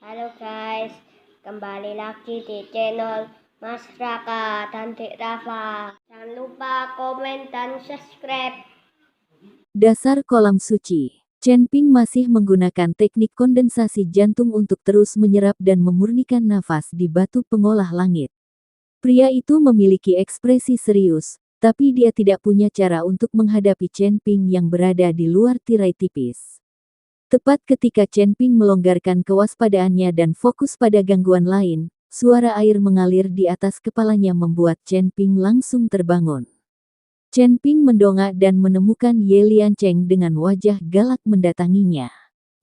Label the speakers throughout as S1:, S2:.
S1: Halo guys, kembali lagi di channel Mas Raka dan Dek Rafa. Jangan lupa komen dan subscribe.
S2: Dasar kolam suci. Chen Ping masih menggunakan teknik kondensasi jantung untuk terus menyerap dan memurnikan nafas di batu pengolah langit. Pria itu memiliki ekspresi serius, tapi dia tidak punya cara untuk menghadapi Chen Ping yang berada di luar tirai tipis. Tepat ketika Chen Ping melonggarkan kewaspadaannya dan fokus pada gangguan lain, suara air mengalir di atas kepalanya membuat Chen Ping langsung terbangun. Chen Ping mendongak dan menemukan Ye Liancheng dengan wajah galak mendatanginya.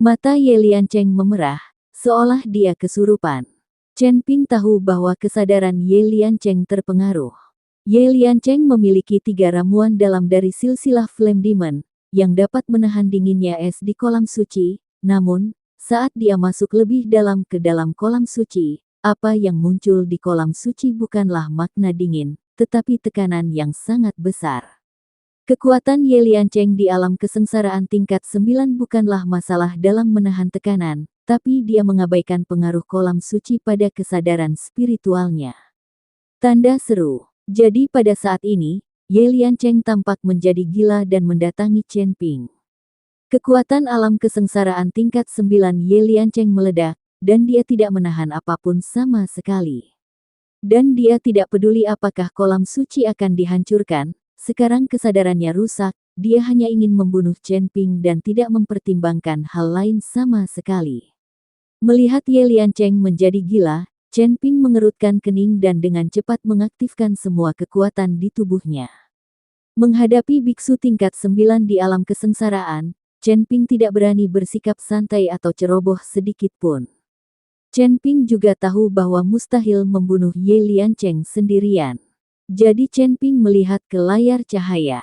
S2: Mata Ye Liancheng memerah, seolah dia kesurupan. Chen Ping tahu bahwa kesadaran Ye Liancheng terpengaruh. Ye Liancheng memiliki 3 ramuan dalam dari silsilah Flame Demon, yang dapat menahan dinginnya es di kolam suci, namun, saat dia masuk lebih dalam ke dalam kolam suci, apa yang muncul di kolam suci bukanlah makna dingin, tetapi tekanan yang sangat besar. Kekuatan Ye Liancheng di alam kesengsaraan tingkat 9 bukanlah masalah dalam menahan tekanan, tapi dia mengabaikan pengaruh kolam suci pada kesadaran spiritualnya. Tanda seru. Jadi pada saat ini, Ye Liancheng tampak menjadi gila dan mendatangi Chen Ping. Kekuatan alam kesengsaraan tingkat 9 Ye Liancheng meledak, dan dia tidak menahan apapun sama sekali. Dan dia tidak peduli apakah kolam suci akan dihancurkan, sekarang kesadarannya rusak, dia hanya ingin membunuh Chen Ping dan tidak mempertimbangkan hal lain sama sekali. Melihat Ye Liancheng menjadi gila, Chen Ping mengerutkan kening dan dengan cepat mengaktifkan semua kekuatan di tubuhnya. Menghadapi biksu tingkat 9 di alam kesengsaraan, Chen Ping tidak berani bersikap santai atau ceroboh sedikit pun. Chen Ping juga tahu bahwa mustahil membunuh Ye Liancheng sendirian. Jadi Chen Ping melihat ke layar cahaya.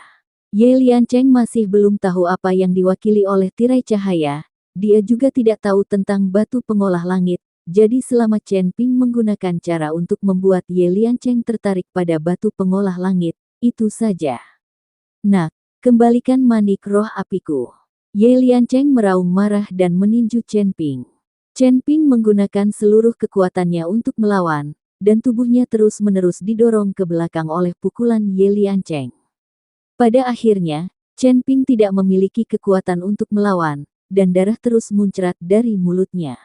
S2: Ye Liancheng masih belum tahu apa yang diwakili oleh tirai cahaya, dia juga tidak tahu tentang batu pengolah langit, jadi selama Chen Ping menggunakan cara untuk membuat Ye Liancheng tertarik pada batu pengolah langit, itu saja. Nak, kembalikan manik roh apiku. Ye Liancheng meraung marah dan meninju Chen Ping. Chen Ping menggunakan seluruh kekuatannya untuk melawan, dan tubuhnya terus-menerus didorong ke belakang oleh pukulan Ye Liancheng. Pada akhirnya, Chen Ping tidak memiliki kekuatan untuk melawan, dan darah terus muncrat dari mulutnya.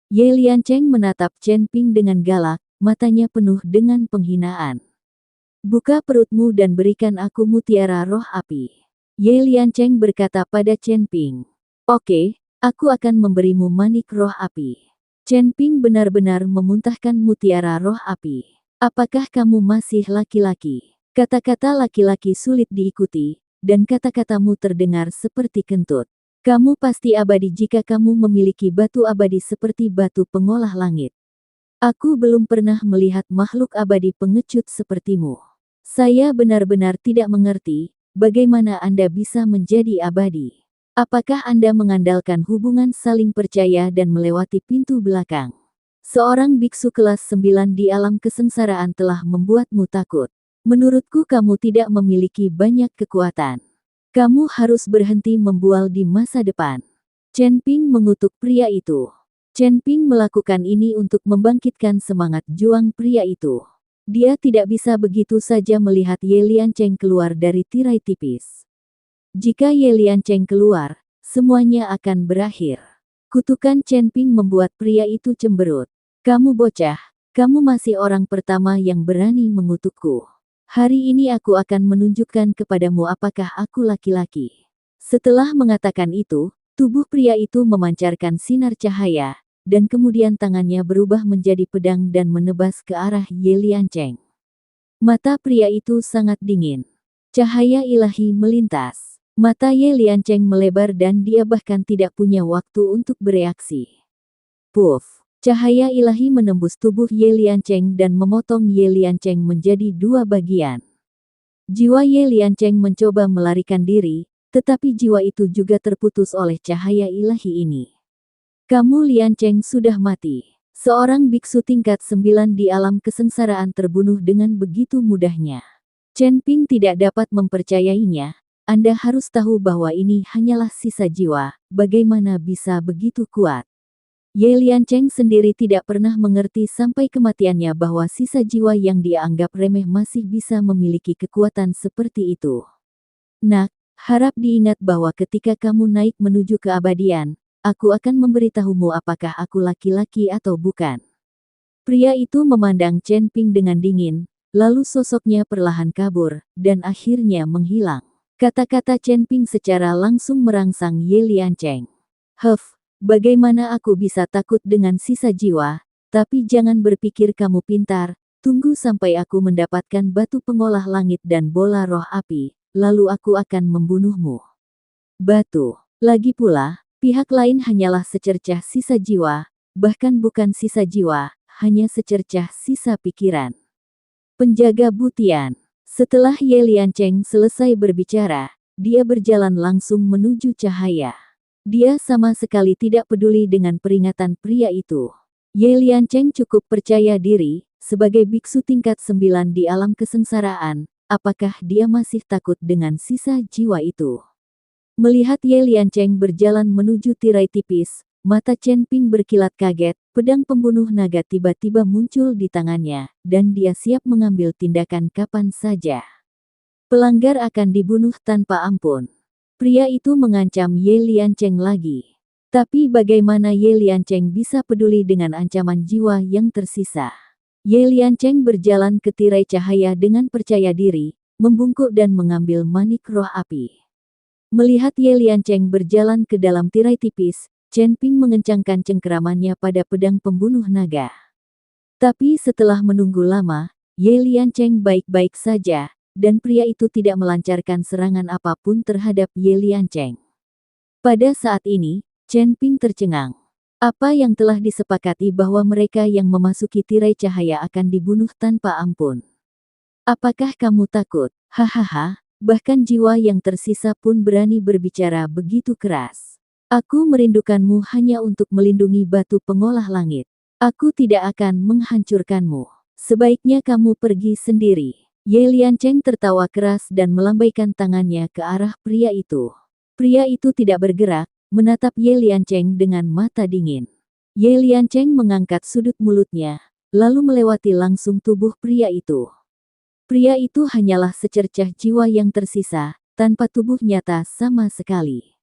S2: Ye Liancheng menatap Chen Ping dengan galak, matanya penuh dengan penghinaan. Buka perutmu dan berikan aku mutiara roh api. Ye Liancheng berkata pada Chen Ping. Oke. Aku akan memberimu manik roh api. Chen Ping benar-benar memuntahkan mutiara roh api. Apakah kamu masih laki-laki? Kata-kata laki-laki sulit diikuti, dan kata-katamu terdengar seperti kentut. Kamu pasti abadi jika kamu memiliki batu abadi seperti batu pengolah langit. Aku belum pernah melihat makhluk abadi pengecut sepertimu. Saya benar-benar tidak mengerti, bagaimana Anda bisa menjadi abadi. Apakah Anda mengandalkan hubungan saling percaya dan melewati pintu belakang? Seorang biksu kelas 9 di alam kesengsaraan telah membuatmu takut. Menurutku kamu tidak memiliki banyak kekuatan. Kamu harus berhenti membual di masa depan. Chen Ping mengutuk pria itu. Chen Ping melakukan ini untuk membangkitkan semangat juang pria itu. Dia tidak bisa begitu saja melihat Ye Liancheng keluar dari tirai tipis. Jika Ye Liancheng keluar, semuanya akan berakhir. Kutukan Chen Ping membuat pria itu cemberut. Kamu bocah, kamu masih orang pertama yang berani mengutukku. Hari ini aku akan menunjukkan kepadamu apakah aku laki-laki. Setelah mengatakan itu, tubuh pria itu memancarkan sinar cahaya, dan kemudian tangannya berubah menjadi pedang dan menebas ke arah Ye Liancheng. Mata pria itu sangat dingin. Cahaya ilahi melintas. Mata Ye Liancheng melebar dan dia bahkan tidak punya waktu untuk bereaksi. Puff! Cahaya ilahi menembus tubuh Ye Liancheng dan memotong Ye Liancheng menjadi 2 bagian. Jiwa Ye Liancheng mencoba melarikan diri, tetapi jiwa itu juga terputus oleh cahaya ilahi ini. Kamu Liancheng sudah mati. Seorang biksu tingkat 9 di alam kesengsaraan terbunuh dengan begitu mudahnya. Chen Ping tidak dapat mempercayainya. Anda harus tahu bahwa ini hanyalah sisa jiwa, bagaimana bisa begitu kuat? Ye Liancheng sendiri tidak pernah mengerti sampai kematiannya bahwa sisa jiwa yang dia anggap remeh masih bisa memiliki kekuatan seperti itu. Nak, harap diingat bahwa ketika kamu naik menuju keabadian, aku akan memberitahumu apakah aku laki-laki atau bukan. Pria itu memandang Chen Ping dengan dingin, lalu sosoknya perlahan kabur, dan akhirnya menghilang. Kata-kata Chen Ping secara langsung merangsang Ye Liancheng. Bagaimana aku bisa takut dengan sisa jiwa? Tapi jangan berpikir kamu pintar, tunggu sampai aku mendapatkan batu pengolah langit dan bola roh api, lalu aku akan membunuhmu. Batu. Lagi pula, pihak lain hanyalah secercah sisa jiwa, bahkan bukan sisa jiwa, hanya secercah sisa pikiran. Penjaga Butian. Setelah Ye Liancheng selesai berbicara, dia berjalan langsung menuju cahaya. Dia sama sekali tidak peduli dengan peringatan pria itu. Ye Liancheng cukup percaya diri, sebagai biksu tingkat 9 di alam kesengsaraan, apakah dia masih takut dengan sisa jiwa itu? Melihat Ye Liancheng berjalan menuju tirai tipis, mata Chen Ping berkilat kaget, pedang pembunuh naga tiba-tiba muncul di tangannya, dan dia siap mengambil tindakan kapan saja. Pelanggar akan dibunuh tanpa ampun. Pria itu mengancam Ye Liancheng lagi. Tapi bagaimana Ye Liancheng bisa peduli dengan ancaman jiwa yang tersisa? Ye Liancheng berjalan ke tirai cahaya dengan percaya diri, membungkuk dan mengambil manik roh api. Melihat Ye Liancheng berjalan ke dalam tirai tipis, Chen Ping mengencangkan cengkeramannya pada pedang pembunuh naga. Tapi setelah menunggu lama, Ye Liancheng baik-baik saja, dan pria itu tidak melancarkan serangan apapun terhadap Ye Liancheng. Pada saat ini, Chen Ping tercengang. Apa yang telah disepakati bahwa mereka yang memasuki tirai cahaya akan dibunuh tanpa ampun? Apakah kamu takut? Hahaha, bahkan jiwa yang tersisa pun berani berbicara begitu keras. Aku merindukanmu hanya untuk melindungi batu pengolah langit. Aku tidak akan menghancurkanmu. Sebaiknya kamu pergi sendiri. Ye Liancheng tertawa keras dan melambaikan tangannya ke arah pria itu. Pria itu tidak bergerak, menatap Ye Liancheng dengan mata dingin. Ye Liancheng mengangkat sudut mulutnya, lalu melewati langsung tubuh pria itu. Pria itu hanyalah secercah jiwa yang tersisa, tanpa tubuh nyata sama sekali.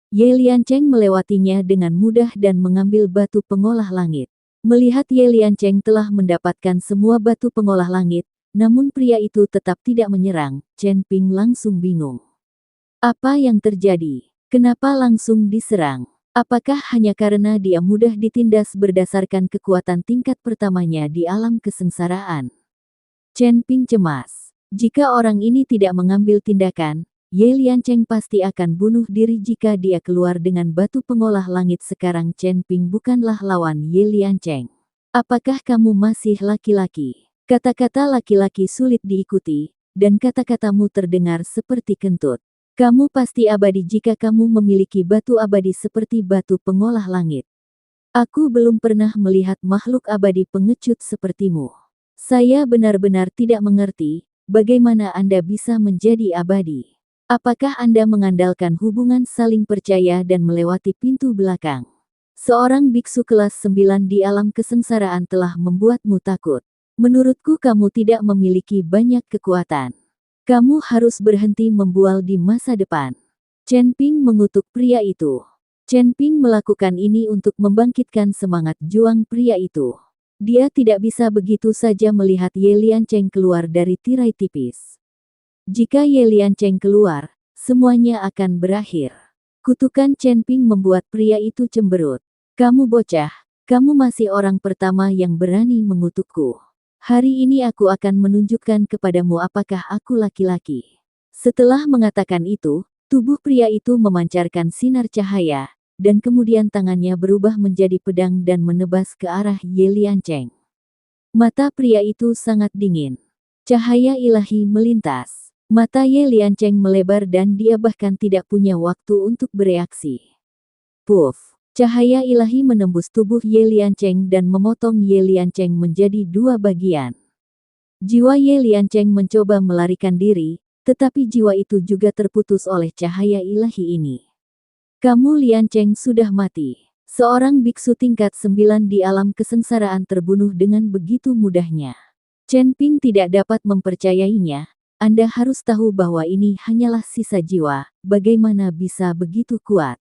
S2: Ye Liancheng melewatinya dengan mudah dan mengambil batu pengolah langit. Melihat Ye Liancheng telah mendapatkan semua batu pengolah langit, namun pria itu tetap tidak menyerang. Chen Ping langsung bingung. Apa yang terjadi? Kenapa langsung diserang? Apakah hanya karena dia mudah ditindas berdasarkan kekuatan tingkat pertamanya di alam kesengsaraan? Chen Ping cemas. Jika orang ini tidak mengambil tindakan, Ye Liancheng pasti akan bunuh diri jika dia keluar dengan batu pengolah langit. Sekarang Chen Ping bukanlah lawan Ye Liancheng. Apakah kamu masih laki-laki? Kata-kata laki-laki sulit diikuti, dan kata-katamu terdengar seperti kentut. Kamu pasti abadi jika kamu memiliki batu abadi seperti batu pengolah langit. Aku belum pernah melihat makhluk abadi pengecut sepertimu. Saya benar-benar tidak mengerti, bagaimana Anda bisa menjadi abadi. Apakah Anda mengandalkan hubungan saling percaya dan melewati pintu belakang? Seorang biksu kelas 9 di alam kesengsaraan telah membuatmu takut. Menurutku kamu tidak memiliki banyak kekuatan. Kamu harus berhenti membual di masa depan. Chen Ping mengutuk pria itu. Chen Ping melakukan ini untuk membangkitkan semangat juang pria itu. Dia tidak bisa begitu saja melihat Ye Liancheng keluar dari tirai tipis. Jika Ye Liancheng keluar, semuanya akan berakhir. Kutukan Chen Ping membuat pria itu cemberut. Kamu bocah, kamu masih orang pertama yang berani mengutukku. Hari ini aku akan menunjukkan kepadamu apakah aku laki-laki. Setelah mengatakan itu, tubuh pria itu memancarkan sinar cahaya, dan kemudian tangannya berubah menjadi pedang dan menebas ke arah Ye Liancheng. Mata pria itu sangat dingin. Cahaya ilahi melintas. Mata Ye Liancheng melebar dan dia bahkan tidak punya waktu untuk bereaksi. Puff! Cahaya ilahi menembus tubuh Ye Liancheng dan memotong Ye Liancheng menjadi dua bagian. Jiwa Ye Liancheng mencoba melarikan diri, tetapi jiwa itu juga terputus oleh cahaya ilahi ini. Kamu Liancheng sudah mati. Seorang biksu tingkat 9 di alam kesengsaraan terbunuh dengan begitu mudahnya. Chen Ping tidak dapat mempercayainya. Anda harus tahu bahwa ini hanyalah sisa jiwa, bagaimana bisa begitu kuat.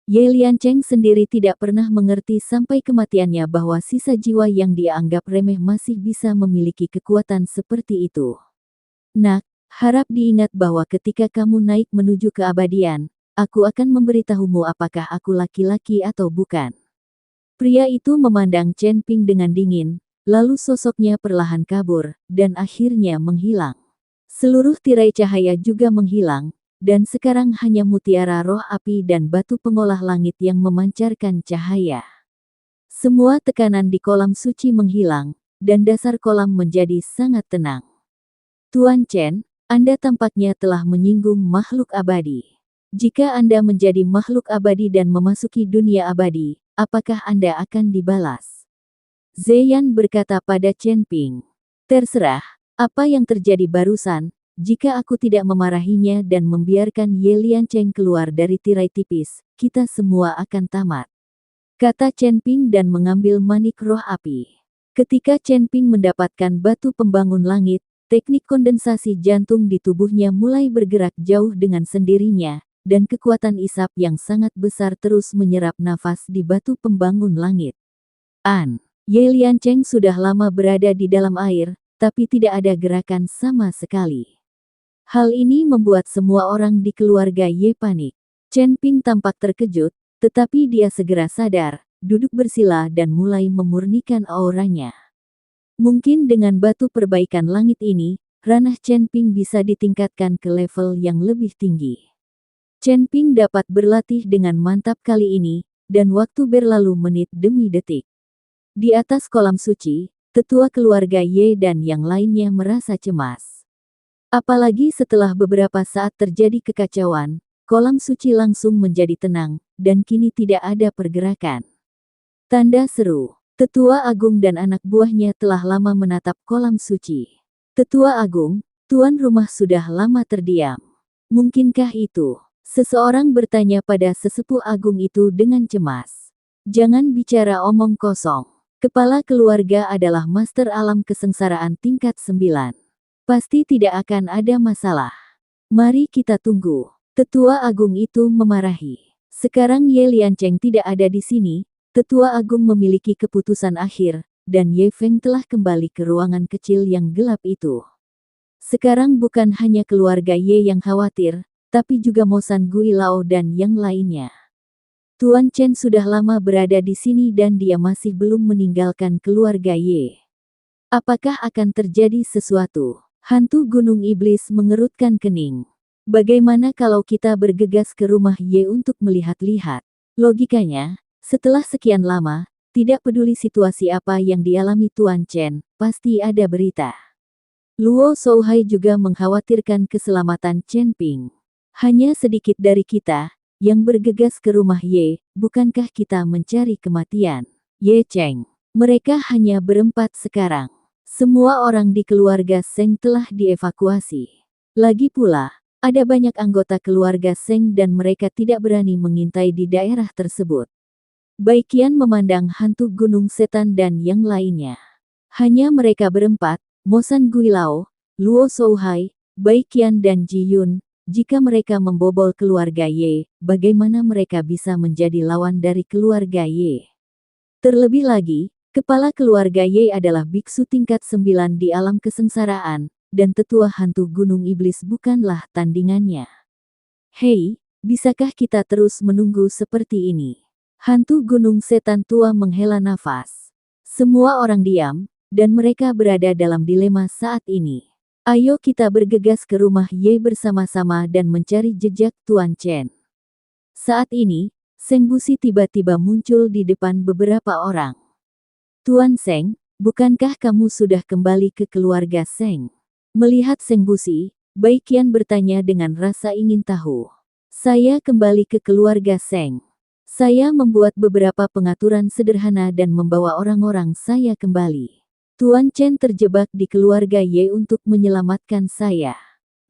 S2: Ye Liancheng sendiri tidak pernah mengerti sampai kematiannya bahwa sisa jiwa yang dia anggap remeh masih bisa memiliki kekuatan seperti itu. Nak, harap diingat bahwa ketika kamu naik menuju keabadian, aku akan memberitahumu apakah aku laki-laki atau bukan. Pria itu memandang Chen Ping dengan dingin, lalu sosoknya perlahan kabur, dan akhirnya menghilang. Seluruh tirai cahaya juga menghilang, dan sekarang hanya mutiara roh api dan batu pengolah langit yang memancarkan cahaya. Semua tekanan di kolam suci menghilang, dan dasar kolam menjadi sangat tenang. Tuan Chen, Anda tampaknya telah menyinggung makhluk abadi. Jika Anda menjadi makhluk abadi dan memasuki dunia abadi, apakah Anda akan dibalas? Zeyan berkata pada Chen Ping. Terserah, apa yang terjadi barusan, jika aku tidak memarahinya dan membiarkan Ye Liancheng keluar dari tirai tipis, kita semua akan tamat. Kata Chen Ping dan mengambil manik roh api. Ketika Chen Ping mendapatkan batu pembangun langit, teknik kondensasi jantung di tubuhnya mulai bergerak jauh dengan sendirinya, dan kekuatan isap yang sangat besar terus menyerap nafas di batu pembangun langit. Ye Liancheng sudah lama berada di dalam air, tapi tidak ada gerakan sama sekali. Hal ini membuat semua orang di keluarga Ye panik. Chen Ping tampak terkejut, tetapi dia segera sadar, duduk bersila dan mulai memurnikan auranya. Mungkin dengan batu perbaikan langit ini, ranah Chen Ping bisa ditingkatkan ke level yang lebih tinggi. Chen Ping dapat berlatih dengan mantap kali ini, dan waktu berlalu menit demi detik. Di atas kolam suci, tetua keluarga Ye dan yang lainnya merasa cemas. Apalagi setelah beberapa saat terjadi kekacauan, kolam suci langsung menjadi tenang, dan kini tidak ada pergerakan. Tanda seru. Tetua Agung dan anak buahnya telah lama menatap kolam suci. Tetua Agung, tuan rumah sudah lama terdiam. Mungkinkah itu? Seseorang bertanya pada sesepuh agung itu dengan cemas. Jangan bicara omong kosong. Kepala keluarga adalah master alam kesengsaraan tingkat 9. Pasti tidak akan ada masalah. Mari kita tunggu. Tetua agung itu memarahi. Sekarang Ye Liancheng tidak ada di sini. Tetua agung memiliki keputusan akhir, dan Ye Feng telah kembali ke ruangan kecil yang gelap itu. Sekarang bukan hanya keluarga Ye yang khawatir, tapi juga Mo San Gui Lao dan yang lainnya. Tuan Chen sudah lama berada di sini dan dia masih belum meninggalkan keluarga Ye. Apakah akan terjadi sesuatu? Hantu Gunung Iblis mengerutkan kening. Bagaimana kalau kita bergegas ke rumah Ye untuk melihat-lihat? Logikanya, setelah sekian lama, tidak peduli situasi apa yang dialami Tuan Chen, pasti ada berita. Luo Shouhai juga mengkhawatirkan keselamatan Chen Ping. Hanya sedikit dari kita, yang bergegas ke rumah Ye, bukankah kita mencari kematian? Ye Cheng. Mereka hanya berempat sekarang. Semua orang di keluarga Seng telah dievakuasi. Lagi pula, ada banyak anggota keluarga Seng dan mereka tidak berani mengintai di daerah tersebut. Baikian memandang hantu gunung setan dan yang lainnya. Hanya mereka berempat, Mo San Gui Lao, Luo Shouhai, Baikian dan Ji Yun. Jika mereka membobol keluarga Ye, bagaimana mereka bisa menjadi lawan dari keluarga Ye? Terlebih lagi, kepala keluarga Ye adalah biksu tingkat 9 di alam kesengsaraan, dan tetua hantu gunung iblis bukanlah tandingannya. Hei, bisakah kita terus menunggu seperti ini? Hantu gunung setan tua menghela nafas. Semua orang diam, dan mereka berada dalam dilema saat ini. Ayo kita bergegas ke rumah Ye bersama-sama dan mencari jejak Tuan Chen. Saat ini, Seng Busi tiba-tiba muncul di depan beberapa orang. Tuan Seng, bukankah kamu sudah kembali ke keluarga Seng? Melihat Seng Busi, Baikian bertanya dengan rasa ingin tahu. Saya kembali ke keluarga Seng. Saya membuat beberapa pengaturan sederhana dan membawa orang-orang saya kembali. Tuan Chen terjebak di keluarga Ye untuk menyelamatkan saya.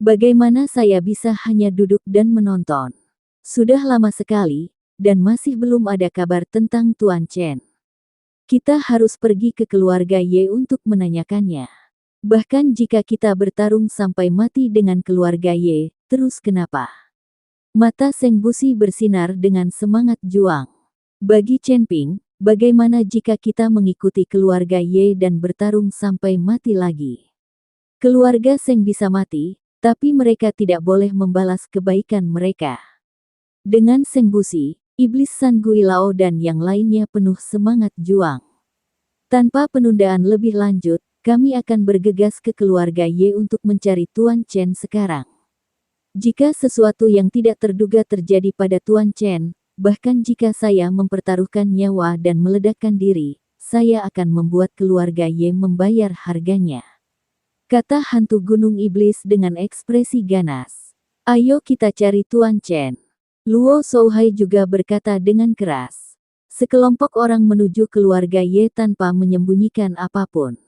S2: Bagaimana saya bisa hanya duduk dan menonton? Sudah lama sekali, dan masih belum ada kabar tentang Tuan Chen. Kita harus pergi ke keluarga Ye untuk menanyakannya. Bahkan jika kita bertarung sampai mati dengan keluarga Ye, terus kenapa? Mata Seng Busi bersinar dengan semangat juang. Bagi Chen Ping, bagaimana jika kita mengikuti keluarga Ye dan bertarung sampai mati lagi? Keluarga Seng bisa mati, tapi mereka tidak boleh membalas kebaikan mereka. Dengan Seng Busi, Iblis San Gui Lao dan yang lainnya penuh semangat juang. Tanpa penundaan lebih lanjut, kami akan bergegas ke keluarga Ye untuk mencari Tuan Chen sekarang. Jika sesuatu yang tidak terduga terjadi pada Tuan Chen, bahkan jika saya mempertaruhkan nyawa dan meledakkan diri, saya akan membuat keluarga Ye membayar harganya. Kata hantu gunung iblis dengan ekspresi ganas. Ayo kita cari Tuan Chen. Luo Shouhai juga berkata dengan keras. Sekelompok orang menuju keluarga Ye tanpa menyembunyikan apapun.